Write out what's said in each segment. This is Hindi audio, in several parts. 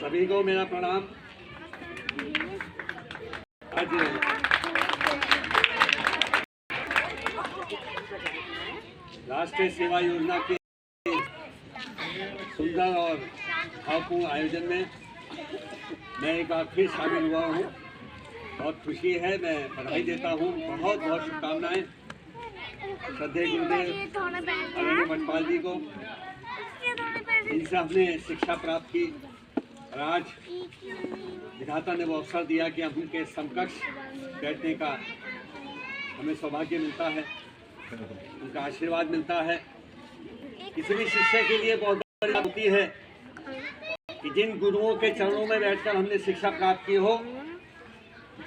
सभी को मेरा प्रणाम। आज राष्ट्रीय सेवा योजना के सुंदर और भावपूर्ण आयोजन में मैं एक बार फिर शामिल हुआ हूँ। बहुत खुशी है, मैं बधाई देता हूँ। बहुत बहुत शुभकामनाएं श्रद्धेय गुरुदेव आदरणीय मठपाल जी को। इनसे हमने शिक्षा प्राप्त की और आज विधाता ने वो अवसर दिया कि हम उनके समकक्ष बैठने का हमें सौभाग्य मिलता है, उनका आशीर्वाद मिलता है। किसी भी शिष्य के लिए बहुत बड़ी बात होती है कि जिन गुरुओं के चरणों में बैठकर हमने शिक्षा प्राप्त की हो,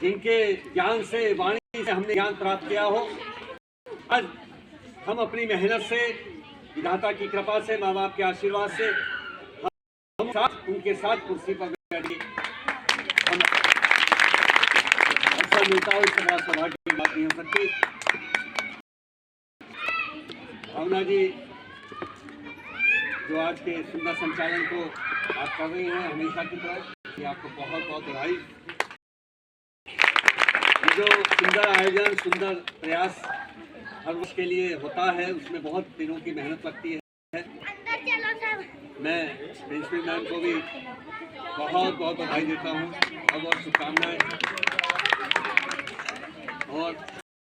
जिनके ज्ञान से, वाणी से हमने ज्ञान प्राप्त किया हो। आज हम अपनी मेहनत से, विधाता की कृपा से, माँ बाप के आशीर्वाद से हम साथ उनके साथ कुर्सी पर बैठे अवसर मिलता हो, इससे बड़ा सौभाग्य की बात नहीं हो सकती। भावना जी जो आज के सुंदर संचालन को आप कर रही हैं हमेशा की तरह, ये आपको बहुत बहुत बधाई। जो सुंदर आयोजन, सुंदर प्रयास हर वर्ष के लिए होता है, उसमें बहुत दिनों की मेहनत लगती है। मैं प्रिंसिपल मैम को भी बहुत बहुत बधाई देता हूँ, बहुत बहुत शुभकामनाएं। और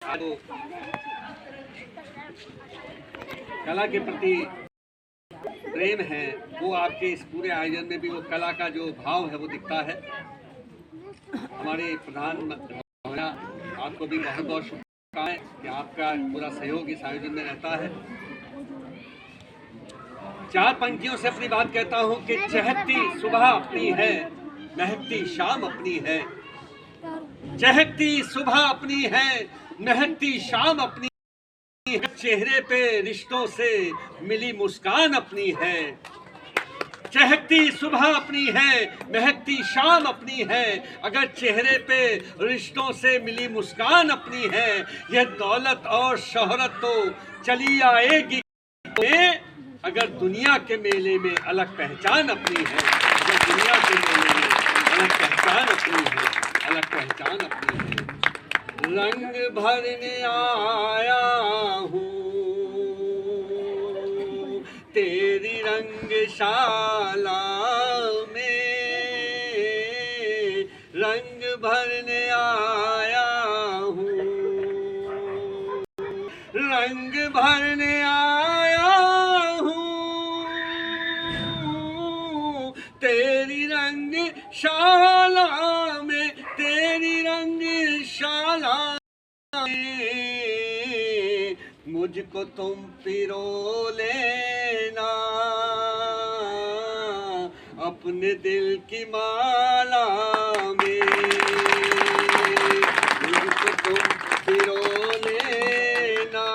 तो कला के प्रति प्रेम है, वो आपके इस पूरे आयोजन में भी वो कला का जो भाव है वो दिखता है। हमारे प्रधानमंत्री आपको भी बहुत बहुत शुभकामनाएं कि आपका पूरा सहयोग इस आयोजन में रहता है। चार पंक्तियों से अपनी बात कहता हूँ कि चहकती सुबह अपनी है, महकती शाम अपनी है। चहकती सुबह अपनी है, महकती शाम अपनी है। चेहरे पे रिश्तों से मिली मुस्कान अपनी है। चहकती सुबह अपनी है, महकती शाम अपनी है। अगर चेहरे पे रिश्तों से मिली मुस्कान अपनी है, यह दौलत और शोहरत तो चली आएगी। अगर दुनिया के मेले में अलग पहचान अपनी है, अगर दुनिया के मेले में अलग पहचान अपनी है, अलग पहचान अपनी है। रंग भरने आया हूँ तेरी रंगशाला में, रंग भरने आया हूँ, रंग भरने आया हूँ तेरी रंगशाला में, तेरी रंगशाला में। मुझको तुम पिरो लेना अपने दिल की माला में, मुझको तुम पिरो लेना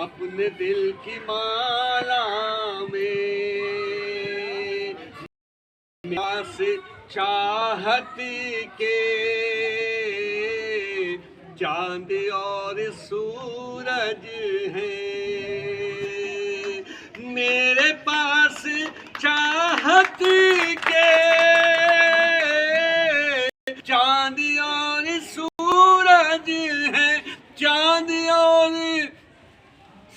अपने दिल की माला में। प्यास चाहत के चांद और सूरज है, मेरे पास चाहत के चांद और सूरज है, चांद और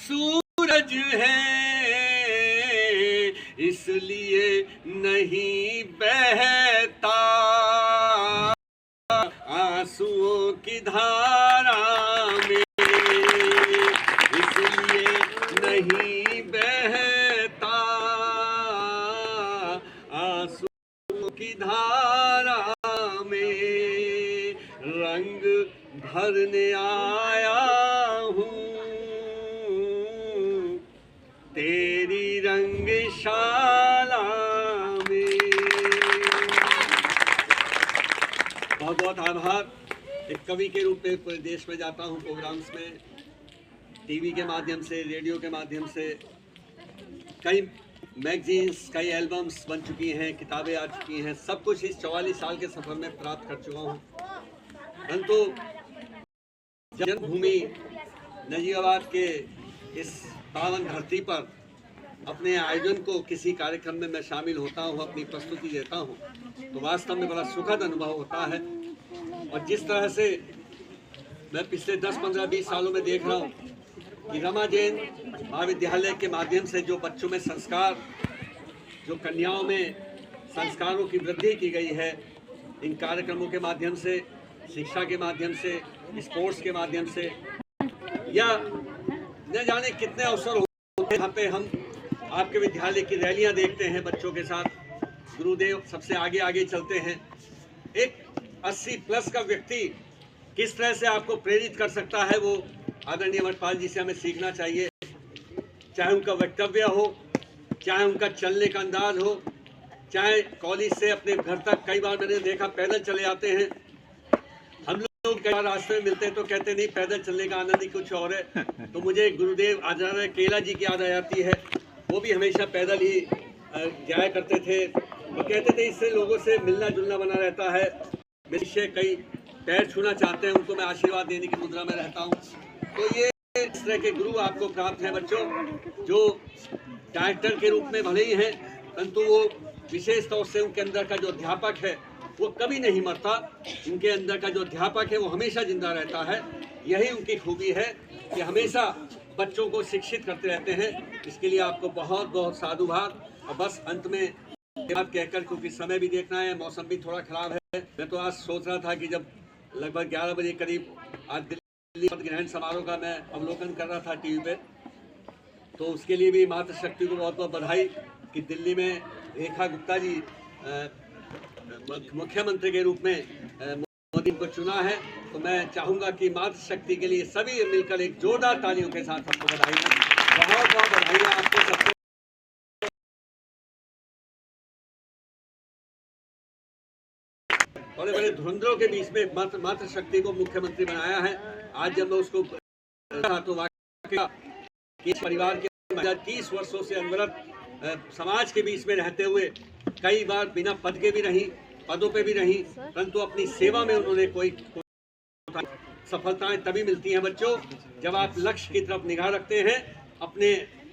सूरज है। इसलिए नहीं बहता आंसुओं की धारा में, इसलिए नहीं बहता आंसुओं की धारा में। रंग भरने आया हूँ तेरी रंगशाला में। बहुत बहुत आभार। एक कवि के रूप में पूरे देश में जाता हूँ, प्रोग्राम्स में, टीवी के माध्यम से, रेडियो के माध्यम से। कई मैगजीन्स, कई एल्बम्स बन चुकी हैं, किताबें आ चुकी हैं, सब कुछ इस 44 साल के सफ़र में प्राप्त कर चुका हूँ। परंतु जन्मभूमि नजीबाबाद के इस पावन धरती पर अपने आयोजन को किसी कार्यक्रम में मैं शामिल होता हूँ, अपनी प्रस्तुति देता हूँ, तो वास्तव में बड़ा सुखद अनुभव होता है। और जिस तरह से मैं पिछले 10, 15, 20 सालों में देख रहा हूँ कि रमा जैन महाविद्यालय के माध्यम से जो बच्चों में संस्कार, जो कन्याओं में संस्कारों की वृद्धि की गई है, इन कार्यक्रमों के माध्यम से, शिक्षा के माध्यम से, स्पोर्ट्स के माध्यम से, या न जाने कितने अवसर होते हैं जहाँ पे हम आपके विद्यालय की रैलियां देखते हैं बच्चों के साथ, गुरुदेव सबसे आगे आगे चलते हैं। एक 80+ का व्यक्ति किस तरह से आपको प्रेरित कर सकता है, वो आदरणीय अमरपाल जी से हमें सीखना चाहिए। चाहे उनका वक्तव्य हो, चाहे उनका चलने का अंदाज हो, चाहे कॉलेज से अपने घर तक, कई बार मैंने देखा पैदल चले आते हैं। हम लोग कई बार रास्ते में मिलते हैं तो कहते नहीं, पैदल चलने का आनंद ही कुछ और है। तो मुझे गुरुदेव आचार्य केला जी की याद आ जाती है। वो भी हमेशा पैदल ही जाया करते थे। वो कहते थे इससे लोगों से मिलना जुलना बना रहता है। मेरे कई पैर छूना चाहते हैं, उनको मैं आशीर्वाद देने की मुद्रा में रहता हूँ। तो ये इस तरह के गुरु आपको प्राप्त हैं बच्चों, जो डायरेक्टर के रूप में भले ही हैं, परंतु वो विशेष तौर से उनके अंदर का जो अध्यापक है वो कभी नहीं मरता। उनके अंदर का जो अध्यापक है वो हमेशा जिंदा रहता है। यही उनकी खूबी है कि हमेशा बच्चों को शिक्षित करते रहते हैं। इसके लिए आपको बहुत बहुत साधुवाद। और बस अंत में ये बात कहकर, क्योंकि समय भी देखना है, मौसम भी थोड़ा खराब है, मैं तो आज सोच रहा था कि जब लगभग 11 बजे करीब आज दिल्ली ग्रहण समारोह का मैं अवलोकन कर रहा था टीवी पे, तो उसके लिए भी मातृशक्ति को बहुत बहुत बधाई कि दिल्ली में रेखा गुप्ता जी मुख्यमंत्री के रूप में मोदी को चुना है। तो मैं चाहूँगा कि मातृशक्ति के लिए सभी मिलकर एक जोरदार तालियों के साथ सबको बधाई, बहुत बहुत बधाई आपको सबको। बड़े बड़े धुरंधरों के बीच में मातृशक्ति को मुख्यमंत्री बनाया है। आज जब मैं उसको तो वाकई परिवार के 30 वर्षों से अनवरत समाज के बीच में रहते हुए, कई बार बिना पद के भी रही, पदों पे भी रही, परंतु अपनी सेवा में उन्होंने कोई सफलताएं तभी मिलती हैं बच्चों, जब आप लक्ष्य की तरफ निगाह रखते हैं, अपने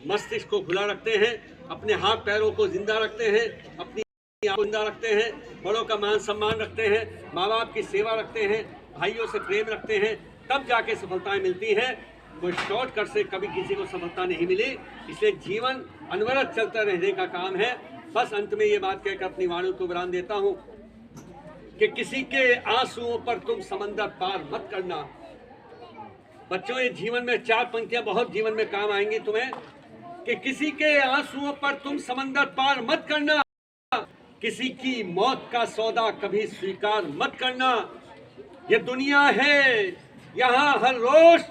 मस्तिष्क को खुला रखते हैं, अपने हाथ पैरों को जिंदा रखते हैं, अपनी जिंदा रखते हैं, बड़ों का मान सम्मान रखते हैं, माँ बाप की सेवा रखते हैं, भाइयों से प्रेम रखते हैं, तब जाके सफलताएं मिलती हैं। कोई शॉर्टकट से कभी किसी को सफलता नहीं मिली। इसलिए जीवन अनवरत चलता रहने का काम है। बस अंत में ये बात कहकर अपनी वाणी को विराम देता हूँ कि किसी के आंसुओं पर तुम समंदर पार मत करना। बच्चों, ये जीवन में 4 पंक्तियां बहुत जीवन में काम आएंगी तुम्हें, कि किसी के आंसुओं पर तुम समंदर पार मत करना, किसी की मौत का सौदा कभी स्वीकार मत करना। ये दुनिया है, यहाँ हर रोज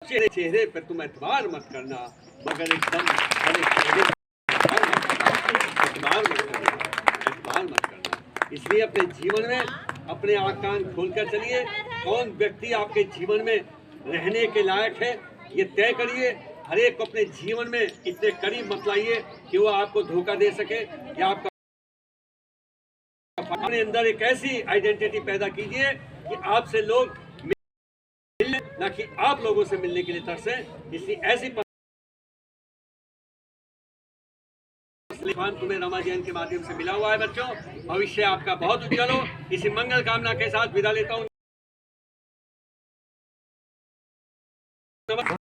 चेहरे पर तुम एतबार मत करना, मगर एकदम एतबार मत करना। इसलिए अपने जीवन में अपने आँख कान खोलकर चलिए। कौन व्यक्ति आपके जीवन में रहने के लायक है, ये तय करिए। हर एक को अपने जीवन में इतने करीब मत लाइए कि वो आपको धोखा दे सके, या आपका अपने अंदर एक ऐसी आइडेंटिटी पैदा कीजिए कि आपसे लोग मिलने, ना कि आप लोगों से मिलने के लिए तरसें। इसलिए ऐसी तुम्हें रमा जैन के माध्यम से मिला हुआ है बच्चों। भविष्य आपका बहुत उज्जवल हो। इसी मंगल कामना के साथ विदा लेता हूँ।